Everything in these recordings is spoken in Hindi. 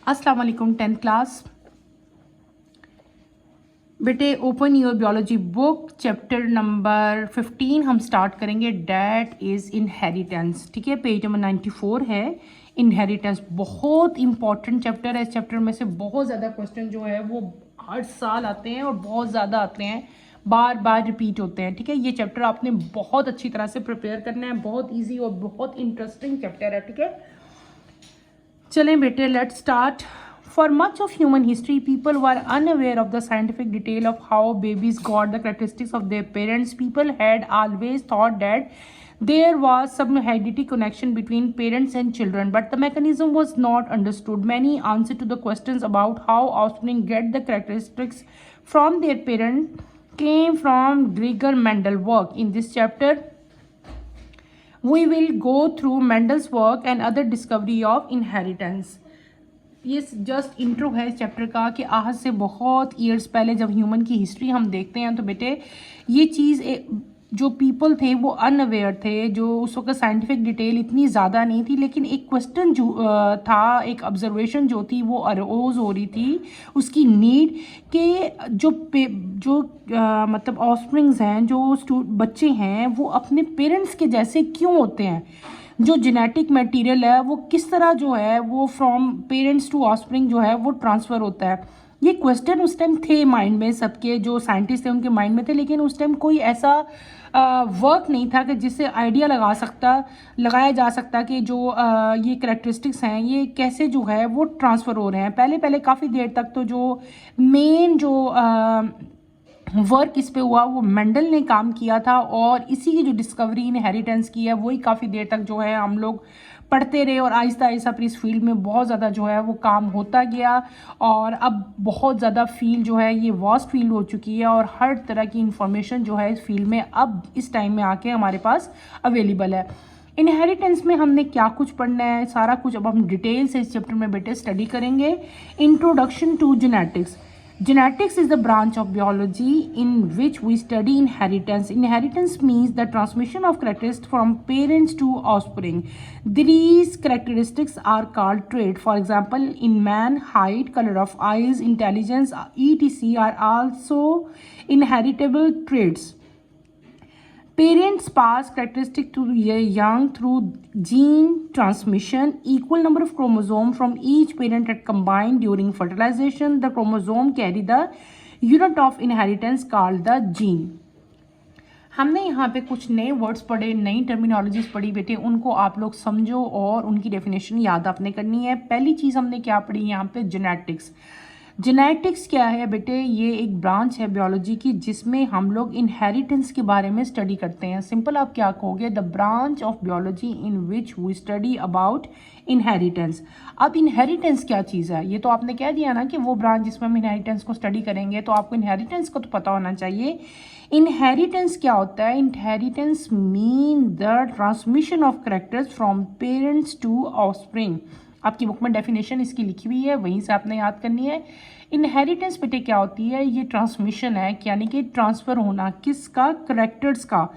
अस्सलाम वालेकुम 10th क्लास। बेटे open your biology book, chapter number 15 हम स्टार्ट करेंगे। That is inheritance. ठीक है, पेज नंबर 94 है। इनहेरिटेंस बहुत इंपॉर्टेंट चैप्टर है। इस चैप्टर में से बहुत ज़्यादा क्वेश्चन जो है वो हर साल आते हैं और बहुत ज़्यादा आते हैं, बार बार रिपीट होते हैं। ठीक है, ये चैप्टर आपने बहुत अच्छी तरह से प्रिपेयर करना है। बहुत ईजी और बहुत इंटरेस्टिंग चैप्टर है। ठीक है, चलें बेटे, let's start. For much of human history, people were unaware of the scientific detail of how babies got the characteristics of their parents. People had always thought that there was some hereditary connection between parents and children, but the mechanism was not understood. Many answers to the questions about how offspring get the characteristics from their parents came from Gregor Mendel work. In this chapter, we will go through Mendel's work and other discovery of inheritance. ये जस्ट इंट्रो है इस चैप्टर का कि आज से बहुत ईयर्स पहले जब ह्यूमन की हिस्ट्री हम देखते हैं तो बेटे ये चीज़ जो पीपल थे वो अनअवेयर थे, जो उस वक्त साइंटिफिक डिटेल इतनी ज़्यादा नहीं थी, लेकिन एक क्वेश्चन जो था, एक ऑब्जर्वेशन जो थी वो अरोज हो रही थी, उसकी नीड कि जो मतलब ऑफस्प्रिंग्स हैं, जो बच्चे हैं, वो अपने पेरेंट्स के जैसे क्यों होते हैं। जो जेनेटिक मटेरियल है वो किस तरह जो है वो फ्रॉम पेरेंट्स टू ऑफस्प्रिंग जो है वो ट्रांसफ़र होता है। ये क्वेश्चन उस टाइम थे माइंड में, सबके जो साइंटिस्ट थे उनके माइंड में थे, लेकिन उस टाइम कोई ऐसा वर्क नहीं था कि जिससे आइडिया लगाया जा सकता कि जो ये करैक्टरिस्टिक्स हैं ये कैसे जो है वो ट्रांसफ़र हो रहे हैं। पहले काफ़ी देर तक तो जो मेन जो वर्क इस पे हुआ वो मेंडल ने काम किया था, और इसी की जो डिस्कवरी इनहेरिटेंस की है वही काफ़ी देर तक जो है हम लोग पढ़ते रहे, और आहिस्ता आहिस्ता फिर इस फील्ड में बहुत ज़्यादा जो है वो काम होता गया, और अब बहुत ज़्यादा फील्ड जो है ये वास्ट फील्ड हो चुकी है, और हर तरह की इंफॉर्मेशन जो है इस फील्ड में अब इस टाइम में आके हमारे पास अवेलेबल है। इनहेरिटेंस में हमने क्या कुछ पढ़ना है, सारा कुछ अब हम डिटेल से इस चैप्टर में बेटे स्टडी करेंगे। Introduction to genetics. Genetics is the branch of biology in which we study inheritance. Inheritance means the transmission of characteristics from parents to offspring. These characteristics are called traits. For example, in man, height, color of eyes, intelligence, etc. are also inheritable traits. Parents pass characteristics to young through gene transmission. Equal number of chromosomes from each parent are combined during fertilization. The chromosome carry the unit of inheritance called the gene. हमने यहाँ पे कुछ नए वर्ड्स पढ़े, नई टर्मिनोलॉजीज पढ़ी बेटे, उनको आप लोग समझो और उनकी डेफिनेशन याद आपने करनी है। पहली चीज़ हमने क्या पढ़ी यहाँ पे, जेनेटिक्स। जेनेटिक्स क्या है बेटे, ये एक ब्रांच है बियोलॉजी की जिसमें हम लोग इनहेरिटेंस के बारे में स्टडी करते हैं। सिंपल आप क्या कहोगे, the branch of biology in which we study about inheritance. अब इनहेरिटेंस क्या चीज़ है, ये तो आपने कह दिया ना कि वो ब्रांच जिसमें हम इनहेरिटेंस को स्टडी करेंगे, तो आपको इनहेरिटेंस को तो पता होना चाहिए। इनहेरिटेंस क्या होता है, inheritance mean the transmission of characters from parents to offspring. आपकी बुक में डेफिनेशन इसकी लिखी हुई है, वहीं से आपने याद करनी है। इनहेरिटेंस बेटे क्या होती है, ये ट्रांसमिशन है, यानी कि ट्रांसफ़र होना किसका, करेक्टर्स का,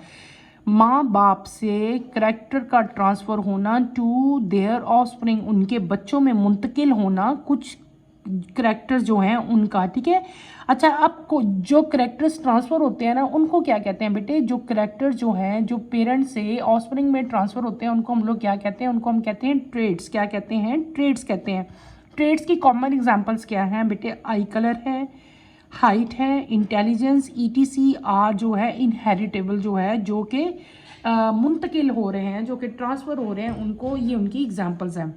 माँ बाप से करेक्टर का ट्रांसफ़र होना टू देयर ऑफस्प्रिंग, उनके बच्चों में मुंतकिल होना कुछ करेक्टर्स जो हैं उनका। ठीक है, अच्छा, आपको जो करेक्टर्स ट्रांसफ़र होते हैं ना उनको क्या कहते हैं बेटे, जो करेक्टर जो हैं जो पेरेंट्स से ऑफस्प्रिंग में ट्रांसफ़र होते हैं उनको हम लोग क्या कहते हैं, उनको हम कहते हैं ट्रेड्स। क्या कहते हैं, ट्रेड्स कहते हैं। ट्रेड्स की कॉमन एग्जांपल्स क्या हैं बेटे, आई कलर है, हाइट है, इंटेलिजेंस, ETCR जो है इनहेरिटेबल जो है, जो कि मुंतकिल हो रहे हैं, जो कि ट्रांसफ़र हो रहे हैं, उनको ये उनकी एग्जांपल्स हैं।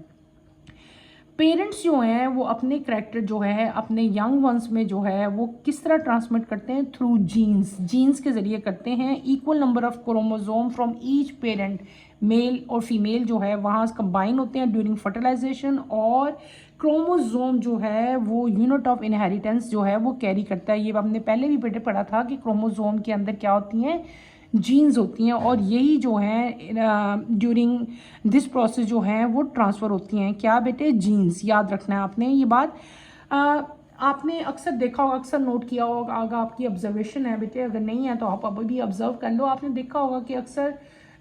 पेरेंट्स जो हैं वो अपने करैक्टर जो है अपने यंग वंस में जो है वो किस तरह ट्रांसमिट करते हैं, थ्रू जीन्स के ज़रिए करते हैं। Equal number of chromosome from each parent, male और फीमेल जो है वहाँ कंबाइन होते हैं ड्यूरिंग फर्टिलाइजेशन, और क्रोमोसोम जो है वो यूनिट ऑफ इनहेरिटेंस जो है वो कैरी करता है। ये हमने पहले भी बेटे पढ़ा था कि क्रोमोसोम के अंदर क्या होती हैं, जीन्स होती हैं, और यही जो हैं ड्यूरिंग दिस प्रोसेस जो हैं वो ट्रांसफ़र होती हैं। क्या बेटे, जीन्स। याद रखना है आपने ये बात। आपने अक्सर देखा होगा, अक्सर नोट किया होगा, अगर आपकी ऑब्जर्वेशन है बेटे, अगर नहीं है तो आप अभी भी ऑब्जर्व कर लो। आपने देखा होगा कि अक्सर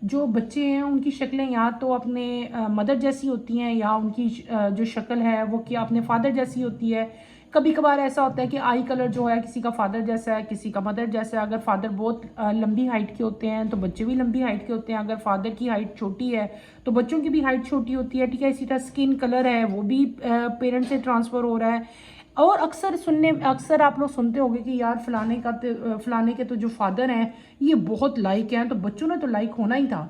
जो बच्चे हैं उनकी शक्लें या तो अपने मदर जैसी होती हैं या उनकी जो शक्ल है वो क्या अपने फादर जैसी होती है। कभी कभार ऐसा होता है कि आई कलर जो है किसी का फादर जैसा है, किसी का मदर जैसा है। अगर फादर बहुत लंबी हाइट के होते हैं तो बच्चे भी लंबी हाइट के होते हैं। अगर फादर की हाइट छोटी है तो बच्चों की भी हाइट छोटी होती है, ठीक है। इसी तरह स्किन कलर है वो भी पेरेंट से ट्रांसफ़र हो रहा है। और अक्सर आप लोग सुनते होंगे कि यार फलाने के तो जो फादर हैं ये बहुत लाइक हैं, तो बच्चों ने तो लाइक होना ही था।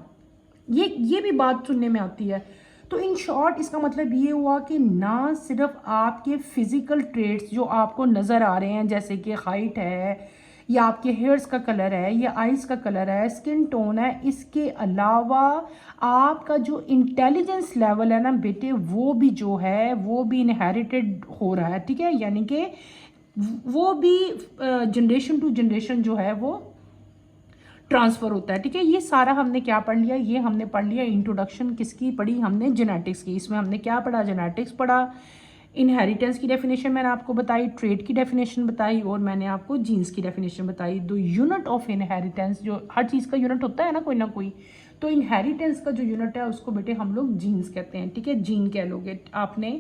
ये भी बात सुनने में आती है। तो इन शॉर्ट इसका मतलब ये हुआ कि ना सिर्फ आपके फिजिकल ट्रेट्स जो आपको नज़र आ रहे हैं जैसे कि हाइट है या आपके हेयर्स का कलर है या आइज़ का कलर है, स्किन टोन है, इसके अलावा आपका जो इंटेलिजेंस लेवल है ना बेटे वो भी जो है वो भी इनहेरिटेड हो रहा है, ठीक है। यानी कि वो भी जनरेशन टू जनरेशन जो है वो ट्रांसफ़र होता है, ठीक है। ये सारा हमने क्या पढ़ लिया, ये हमने पढ़ लिया इंट्रोडक्शन किसकी पढ़ी हमने, जेनेटिक्स की। इसमें हमने क्या पढ़ा, जेनेटिक्स पढ़ा, इनहेरिटेंस की डेफिनेशन मैंने आपको बताई, ट्रेड की डेफिनेशन बताई और मैंने आपको जीन्स की डेफिनेशन बताई। द यूनिट ऑफ इनहेरिटेंस, जो हर चीज़ का यूनिट होता है ना कोई, तो इनहेरिटेंस का जो यूनिट है उसको बेटे हम लोग जीन्स कहते हैं, ठीक है। जीन कह लोगे आपने,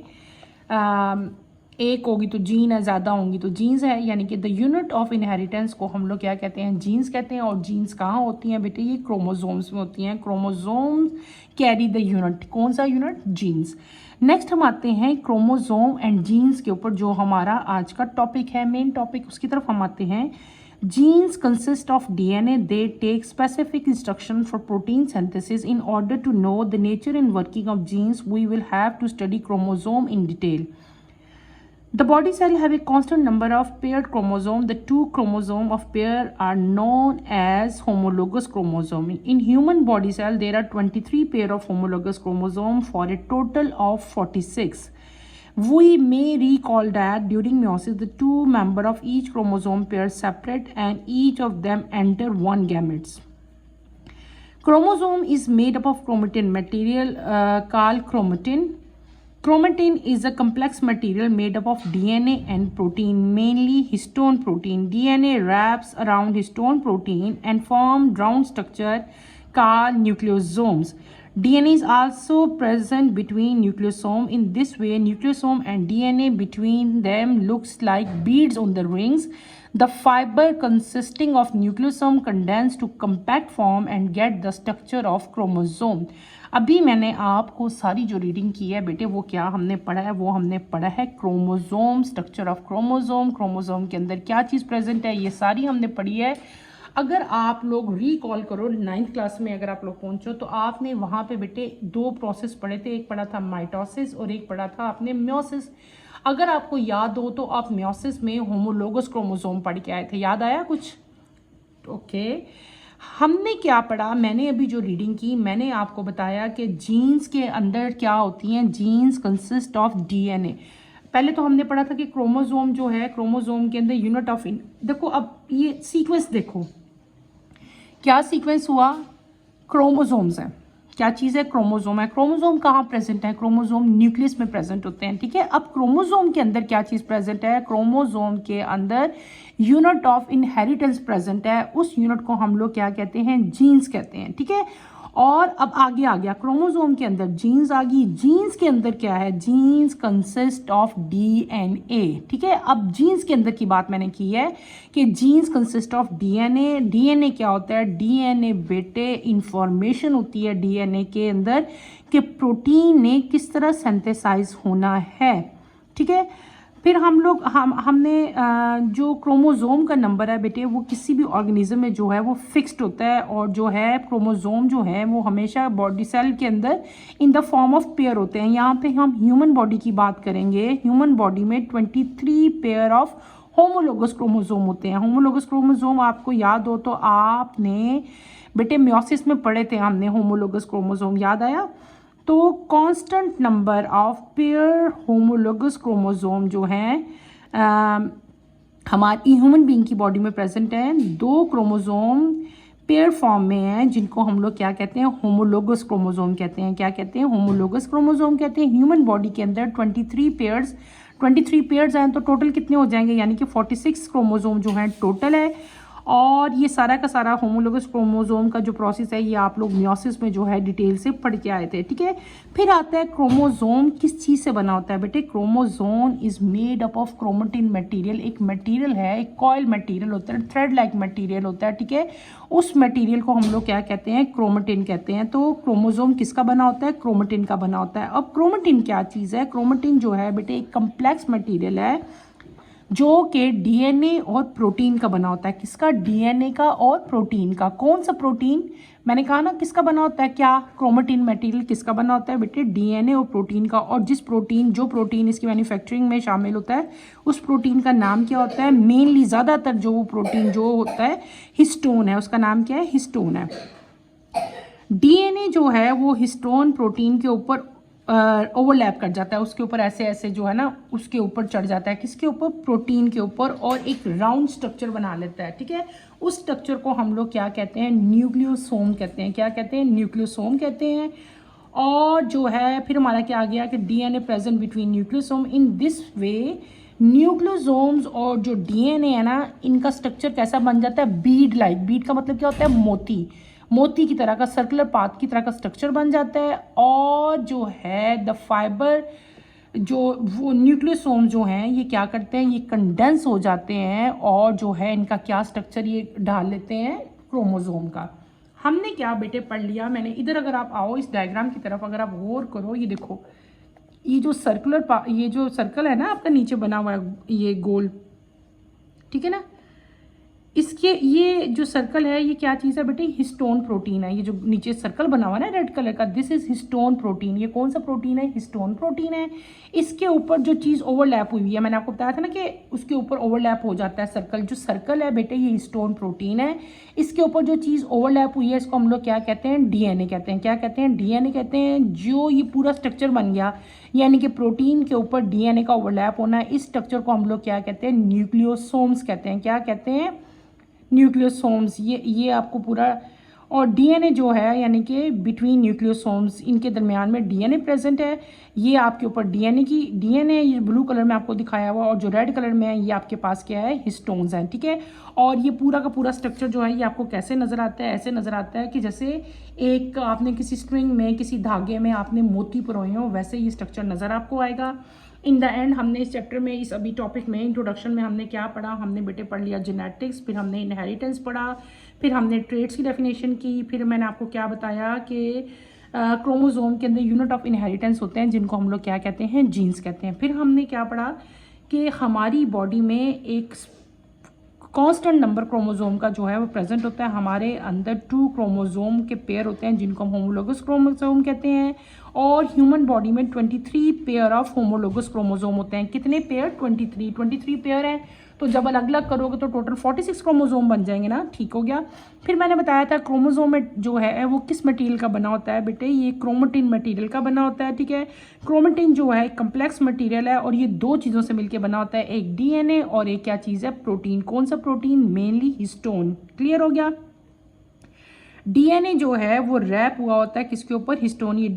एक होगी तो जीन है, ज़्यादा होंगी तो जीन्स है, यानी कि द यूनिट ऑफ इनहेरिटेंस को हम लोग क्या कहते हैं, जीन्स कहते हैं। और जीन्स कहाँ होती हैं बेटे, ये क्रोमोसोम्स में होती हैं। क्रोमोसोम्स कैरी द यूनिट, कौन सा यूनिट, जीन्स। नेक्स्ट हम आते हैं क्रोमोसोम एंड जीन्स के ऊपर, जो हमारा आज का टॉपिक है, मेन टॉपिक, उसकी तरफ हम आते हैं। Genes consist of DNA. They take specific instruction for protein synthesis. In order to know the nature and working of genes, we will have to study chromosome in detail. The body cell have a constant number of paired chromosomes. The two chromosomes of pair are known as homologous chromosome. In human body cell, there are 23 pair of homologous chromosome for a total of 46. We may recall that during meiosis, the two members of each chromosome pair separate and each of them enter one gametes. Chromosome is made up of chromatin material called chromatin. Chromatin is a complex material made up of DNA and protein, mainly histone protein. DNA wraps around histone protein and form round structure called nucleosomes. DNA is also present between nucleosome. In this way, nucleosome and DNA between them looks like beads on the rings. The fiber consisting of nucleosome condense to compact form and get the structure of chromosome. अभी मैंने आपको सारी जो रीडिंग की है बेटे वो क्या हमने पढ़ा है, वो हमने पढ़ा है chromosome, structure of chromosome, chromosome के अंदर क्या चीज़ प्रेजेंट है, ये सारी हमने पढ़ी है। अगर आप लोग रिकॉल करो 9th क्लास में अगर आप लोग पहुंचो तो आपने वहाँ पे बेटे 2 प्रोसेस पढ़े थे, एक पढ़ा था माइटोसिस और एक पढ़ा था आपने मियोसिस। अगर आपको याद हो तो आप मियोसिस में होमोलोगस क्रोमोसोम पढ़ के आए थे, याद आया कुछ? ओके हमने क्या पढ़ा, मैंने अभी जो रीडिंग की मैंने आपको बताया कि जीन्स के अंदर क्या होती हैं, जीन्स कंसिस्ट ऑफ डीएनए। पहले तो हमने पढ़ा था कि क्रोमोसोम जो है, क्रोमोसोम के अंदर यूनिट ऑफ देखो अब ये सीक्वेंस देखो क्या सीक्वेंस हुआ, क्रोमोसोम्स है, क्या चीज़ है, क्रोमोसोम है। क्रोमोसोम कहाँ प्रेजेंट है, क्रोमोसोम न्यूक्लियस में प्रेजेंट होते हैं, ठीक है। अब क्रोमोसोम के अंदर क्या चीज़ प्रेजेंट है, क्रोमोसोम के अंदर यूनिट ऑफ इनहेरिटेंस प्रेजेंट है। उस यूनिट को हम लोग क्या कहते हैं, जीन्स कहते हैं, ठीक है। और अब आगे आ गया, क्रोमोसोम के अंदर जीन्स आ गई। जीन्स के अंदर क्या है, जीन्स कंसिस्ट ऑफ डीएनए, ठीक है। अब जीन्स के अंदर की बात मैंने की है कि genes consist of DNA. DNA क्या होता है, डीएनए बेटे इंफॉर्मेशन होती है डीएनए के अंदर कि प्रोटीन ने किस तरह सिंथेसाइज होना है, ठीक है। फिर हमने जो क्रोमोसोम का नंबर है बेटे वो किसी भी ऑर्गेनिज्म में जो है वो फिक्स्ड होता है, और जो है क्रोमोसोम जो है वो हमेशा बॉडी सेल के अंदर in the form of pair होते हैं। यहाँ पे हम ह्यूमन बॉडी की बात करेंगे, ह्यूमन बॉडी में 23 पेयर ऑफ होमोलोगस क्रोमोसोम होते हैं। होमोलोगस क्रोमोसोम आपको याद हो तो आपने बेटे मियोसिस में पढ़े थे हमने होमोलोगस क्रोमोसोम, याद आया? तो constant number of pair homologous chromosome जो हैं हमारी ह्यूमन बीइंग की बॉडी में प्रेजेंट है। 2 क्रोमोसोम पेयर फॉर्म में हैं जिनको हम लोग क्या कहते हैं, होमोलोगस क्रोमोसोम कहते हैं। क्या कहते हैं, होमोलोगस क्रोमोसोम कहते हैं। ह्यूमन बॉडी के अंदर 23 पेयर्स हैं तो टोटल कितने हो जाएंगे, यानी कि 46 क्रोमोसोम जो हैं टोटल है। और ये सारा का सारा होमोलोगस क्रोमोसोम का जो प्रोसेस है ये आप लोग मियोसिस में जो है डिटेल से पढ़ के आए थे, ठीक है। फिर आता है क्रोमोसोम किस चीज़ से बना होता है बेटे। Chromosome is made up of chromatin material. एक मटेरियल है, एक कॉयल मटेरियल होता है, थ्रेड लाइक मटेरियल होता है, ठीक है। उस मटेरियल को हम लोग क्या कहते हैं, क्रोमेटिन कहते हैं। तो क्रोमोसोम किसका बना होता है, क्रोमेटिन का बना होता है। अब क्रोमेटिन क्या चीज़ है, क्रोमेटिन जो है बेटे एक कम्प्लेक्स मटेरियल है जो कि डीएनए और प्रोटीन का बना होता है। किसका, डीएनए का और प्रोटीन का। कौन सा प्रोटीन, मैंने कहा ना किसका बना होता है, क्या, क्रोमेटिन मटेरियल किसका बना होता है बेटे, डीएनए और प्रोटीन का। और जो प्रोटीन इसकी मैन्युफैक्चरिंग में शामिल होता है उस प्रोटीन का नाम क्या होता है, मेनली ज़्यादातर जो वो प्रोटीन जो होता है हिस्टोन है, उसका नाम क्या है, हिस्टोन है। डीएनए जो है वो हिस्टोन प्रोटीन के ऊपर ओवरलैप कर जाता है, उसके ऊपर ऐसे ऐसे जो है ना उसके ऊपर चढ़ जाता है, किसके ऊपर, प्रोटीन के ऊपर, और एक राउंड स्ट्रक्चर बना लेता है, ठीक है। उस स्ट्रक्चर को हम लोग क्या कहते हैं, न्यूक्लियोसोम कहते हैं। क्या कहते हैं, न्यूक्लियोसोम कहते हैं। और जो है फिर हमारा क्या आ गया कि DNA present between nucleosome. In this way nucleosomes और जो डीएनए है ना इनका स्ट्रक्चर कैसा बन जाता है, बीड लाइक। बीड का मतलब क्या होता है, मोती, मोती की तरह का, सर्कुलर पाथ की तरह का स्ट्रक्चर बन जाता है। और जो है द फाइबर, जो वो न्यूक्लियोसोम जो हैं ये क्या करते हैं, ये कंडेंस हो जाते हैं और जो है इनका क्या स्ट्रक्चर ये डाल लेते हैं क्रोमोसोम का। हमने क्या बेटे पढ़ लिया, मैंने इधर अगर आप आओ इस डायग्राम की तरफ अगर आप गौर करो, ये देखो ये जो ये जो सर्कल है ना आपका नीचे बना हुआ है ये गोल, ठीक है ना। इसके ये जो सर्कल है ये क्या चीज़ है बेटे, हिस्टोन प्रोटीन है। ये जो नीचे सर्कल बना हुआ है ना रेड कलर का, दिस इज हिस्टोन प्रोटीन। ये कौन सा प्रोटीन है, हिस्टोन प्रोटीन है। इसके ऊपर जो चीज़ ओवरलैप हुई है, मैंने आपको बताया था ना कि उसके ऊपर ओवरलैप हो जाता है सर्कल। जो सर्कल है बेटे ये हिस्टोन प्रोटीन है। इसके ऊपर जो चीज़ ओवरलैप हुई है इसको हम लोग क्या कहते हैं, डीएनए कहते हैं। क्या कहते हैं, डीएनए कहते हैं। जो ये पूरा स्ट्रक्चर बन गया यानी कि प्रोटीन के ऊपर डीएनए का ओवरलैप होना है, इस स्ट्रक्चर को हम लोग क्या कहते हैं, न्यूक्लियोसोम्स कहते हैं। क्या कहते हैं, न्यूक्लियोसोम्स। ये आपको पूरा, और डीएनए जो है यानी कि बिटवीन न्यूक्लियोसोम्स इनके दरमियान में डीएनए प्रेजेंट है। ये आपके ऊपर डीएनए ये ब्लू कलर में आपको दिखाया हुआ, और जो रेड कलर में है ये आपके पास क्या है, हिस्टोन्स हैं, ठीक है। और ये पूरा का पूरा स्ट्रक्चर जो है ये आपको कैसे नज़र आता है, ऐसे नज़र आता है कि जैसे एक आपने किसी स्ट्रिंग में किसी धागे में आपने मोती पिरोए हो, वैसे ये स्ट्रक्चर नज़र आपको आएगा। इन द एंड हमने इस चैप्टर में, इस अभी टॉपिक में इंट्रोडक्शन में हमने क्या पढ़ा, हमने बेटे पढ़ लिया जेनेटिक्स, फिर हमने इनहेरिटेंस पढ़ा, फिर हमने ट्रेड्स की डेफिनेशन की, फिर मैंने आपको क्या बताया कि क्रोमोसोम के अंदर यूनिट ऑफ इनहेरिटेंस होते हैं जिनको हम लोग क्या कहते हैं, जीन्स कहते हैं। फिर हमने क्या पढ़ा कि हमारी बॉडी में एक कांस्टेंट नंबर क्रोमोसोम का जो है वो प्रेजेंट होता है। हमारे अंदर 2 क्रोमोसोम के पेयर होते हैं जिनको हम होमोलोगस क्रोमोसोम कहते हैं। और ह्यूमन बॉडी में 23 पेयर ऑफ होमोलोगस क्रोमोसोम होते हैं। कितने पेयर, 23 पेयर हैं। तो जब अलग अलग करोगे तो टोटल 46 क्रोमोसोम बन जाएंगे ना, ठीक हो गया। फिर मैंने बताया था क्रोमोसोम में जो है वो किस मटेरियल का बना होता है बेटे, ये क्रोमेटिन मटेरियल का बना होता है, ठीक है। क्रोमेटिन जो है कम्प्लेक्स मटेरियल है और ये 2 चीज़ों से मिलकर बना होता है, एक डीएनए और एक क्या चीज़ है, प्रोटीन। कौन सा प्रोटीन, मेनली हिस्टोन। क्लियर हो गया। डीएनए जो है वो रैप हुआ होता है किसके ऊपर, हिस्टोन। ये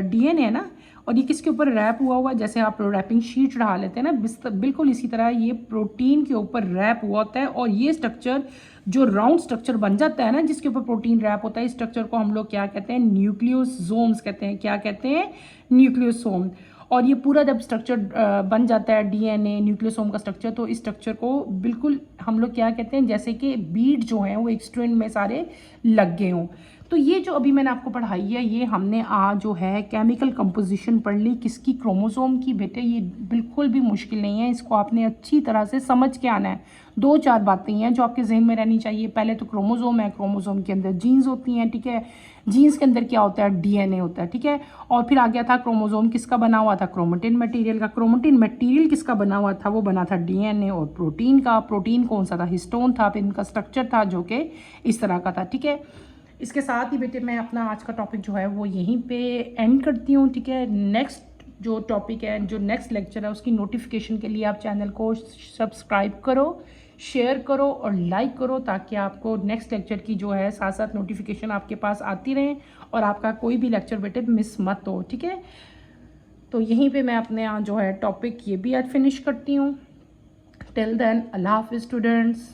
डीएनए है ना, और ये किसके ऊपर रैप हुआ हुआ, जैसे आप रैपिंग शीट चढ़ा लेते हैं ना, बिल्कुल इसी तरह ये प्रोटीन के ऊपर रैप हुआ होता है। और ये स्ट्रक्चर जो राउंड स्ट्रक्चर बन जाता है ना जिसके ऊपर प्रोटीन रैप होता है, इस स्ट्रक्चर को हम लोग क्या कहते हैं, न्यूक्लियोसोम्स कहते हैं। क्या कहते हैं, न्यूक्लियोसोम। और ये पूरा जब स्ट्रक्चर बन जाता है डीएनए न्यूक्लियोसोम का स्ट्रक्चर, तो इस स्ट्रक्चर को बिल्कुल हम लोग क्या कहते हैं, जैसे कि बीड जो हैं वो एक स्ट्रिंग में सारे लग गए हों। तो ये जो अभी मैंने आपको पढ़ाई है ये हमने आज जो है केमिकल कंपोजिशन पढ़ ली किसकी, क्रोमोसोम की। बेटे ये बिल्कुल भी मुश्किल नहीं है, इसको आपने अच्छी तरह से समझ के आना है। 2-4 बातें हैं जो आपके जहन में रहनी चाहिए। पहले तो क्रोमोसोम है, क्रोमोसोम के अंदर जीन्स होती हैं, ठीक है। जीन्स के अंदर क्या होता है, डीएनए होता है, ठीक है। और फिर आ गया था क्रोमोसोम किसका बना हुआ था, क्रोमेटिन मटेरियल का। क्रोमेटिन मटेरियल किसका बना हुआ था, वो बना था डीएनए और प्रोटीन का। प्रोटीन कौन सा था, हिस्टोन था। फिर इनका स्ट्रक्चर था जो कि इस तरह का था, ठीक है। इसके साथ ही बेटे मैं अपना आज का टॉपिक जो है वो यहीं पे एंड करती हूँ, ठीक है। नेक्स्ट जो टॉपिक है, जो नेक्स्ट लेक्चर है उसकी नोटिफिकेशन के लिए आप चैनल को सब्सक्राइब करो, शेयर करो और लाइक करो, ताकि आपको नेक्स्ट लेक्चर की जो है साथ साथ नोटिफिकेशन आपके पास आती रहें और आपका कोई भी लेक्चर बेटे मिस मत हो, ठीक है। तो यहीं पे मैं अपने जो है टॉपिक ये भी आज फिनिश करती हूँ। टिल देन अल्लाह हाफिज़ स्टूडेंट्स।